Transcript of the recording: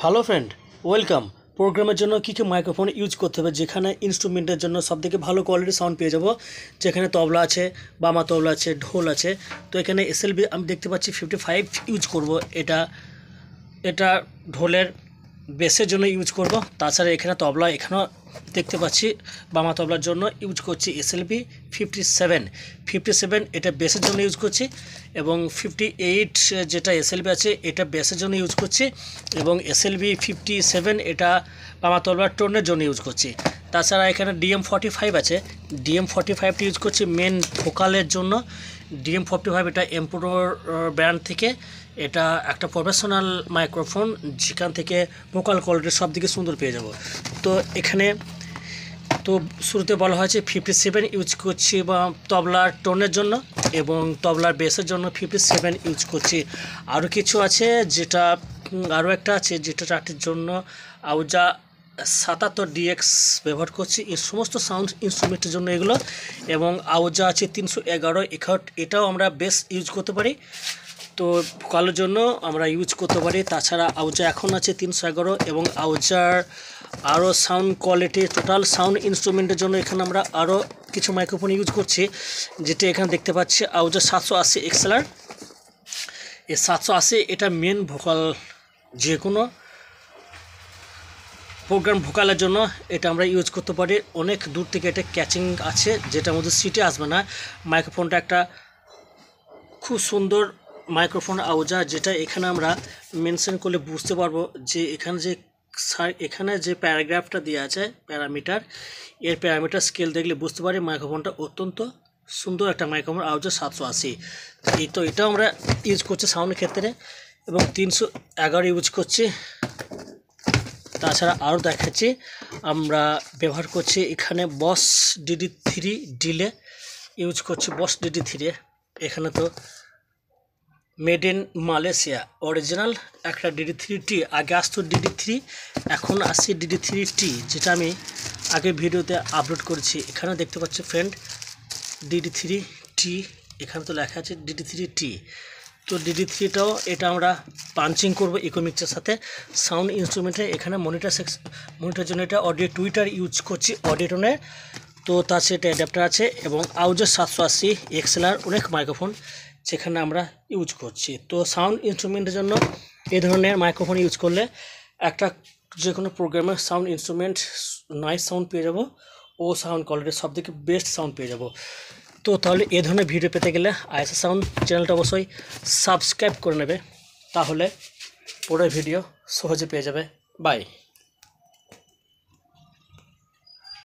Hello friend, welcome. প্রোগ্রামের জন্য কী কী microphone use করতে হবে, যেখানে ইনস্ট্রুমেন্টের জন্য সবথেকে ভালো কোয়ালিটির সাউন্ড পেয়ে যাব। যেখানে তবলা আছে, বামা তবলা আছে, ঢোল আছে। তো এখানে এসএলবি আমি দেখতে পাচ্ছি 55 ইউজ করব। এটা এটা ঢোলের বেসের জন্য ইউজ করব। তাছাড়া এখানে তবলা এখানেও দেখতে পাচ্ছি বামা তবলার জন্য ইউজ করছি এসএলবি 57 এটা বেসের জন্য ইউজ করছি। এবং 58 যেটা এসএলবি আছে এটা বেসের জন্য ইউজ করছি। এবং এসএলবি 57 এটা বামা তবলার টোনের জন্য ইউজ করছি। তাছাড়া এখানে DM45 আছে, DM45টি ইউজ করছি মেন ভোকালের জন্য। DM45 এটা এম্পোরোর ব্র্যান্ড থেকে, এটা একটা প্রফেশনাল মাইক্রোফোন, যেখান থেকে ভোকাল কোয়ালিটি সব দিকে সুন্দর পেয়ে যাব। তো এখানে তো শুরুতে বলা হয়েছে 57 ইউজ করছি বা তবলার টোনের জন্য, এবং তবলার বেসের জন্য 57 ইউজ করছি। আরও কিছু আছে, যেটা আরও একটা আছে যেটা চারটির জন্য আউজা 77DX ব্যবহার করছি এই সমস্ত সাউন্ড ইনস্ট্রুমেন্টের জন্য এগুলো। এবং আউজা আছে 311, এটাও আমরা বেস ইউজ করতে পারি, তো ভোকালের জন্য আমরা ইউজ করতে পারি। তাছাড়া আউজা এখন আছে 311, এবং আউজার আরও সাউন্ড কোয়ালিটি টোটাল সাউন্ড ইনস্ট্রুমেন্টের জন্য এখানে আমরা আরও কিছু মাইক্রোফোন ইউজ করছি, যেটা এখানে দেখতে পাচ্ছি আউজা 780 XLR। এই 780 এটা মেন ভোকাল, যে কোনো প্রোগ্রাম ভোকালের জন্য এটা আমরা ইউজ করতে পারি। অনেক দূর থেকে এটা ক্যাচিং আছে, যেটার মধ্যে সিটে আসবে না। মাইক্রোফোনটা একটা খুব সুন্দর মাইক্রোফোন আউজা, যেটা এখানে আমরা মেনশন করলে বুঝতে পারবো যে এখানে যে প্যারাগ্রাফটা দেওয়া আছে প্যারামিটার, এর প্যারামিটার স্কেল দেখলে বুঝতে পারি মাইক্রোফোনটা অত্যন্ত সুন্দর একটা মাইক্রোফোন আউজা 780। তো এটাও আমরা ইউজ করছি সাউন্ডের ক্ষেত্রে, এবং 311 ইউজ করছি। তাছাড়া আরও দেখাচ্ছি আমরা ব্যবহার করছি এখানে বস DD3 ডিলে ইউজ করছি, বস DD3। এখানে তো মেড ইন মালয়েশিয়া অরিজিনাল একটা DD3T, আগে আসতো DD3, এখন আসছে DD3T, যেটা আমি আগে ভিডিওতে আপলোড করেছি। এখানে দেখতে পাচ্ছি ফ্রেন্ড DD3T, এখানে তো লেখা আছে DD3T। তো DD3টাও এটা আমরা পাঞ্চিং করবো ইকোমিক্সের সাথে সাউন্ড ইনস্ট্রুমেন্টে। এখানে মনিটরের জন্য এটা অডিও টুইটার ইউজ করছি অডিটোনের। তো তার সাথে অ্যাডাপ্টার আছে, এবং আউজা 780 XLR অনেক মাইক্রোফোন যেখানে আমরা ইউজ করছি। তো সাউন্ড ইনস্ট্রুমেন্টের জন্য এই ধরনের মাইক্রোফোন ইউজ করলে একটা যে কোনো প্রোগ্রামের সাউন্ড ইনস্ট্রুমেন্ট নয়েজ সাউন্ড পেয়ে যাব, ও সাউন্ড কোয়ালিটির সব থেকে বেস্ট সাউন্ড পেয়ে যাব। তো তাহলে এই ধরনের ভিডিও পেতে গেলে আইএসএস সাউন্ড চ্যানেলটা অবশ্যই সাবস্ক্রাইব করে নেবে, তাহলে পরের ভিডিও সহজে পেয়ে যাবে। বাই।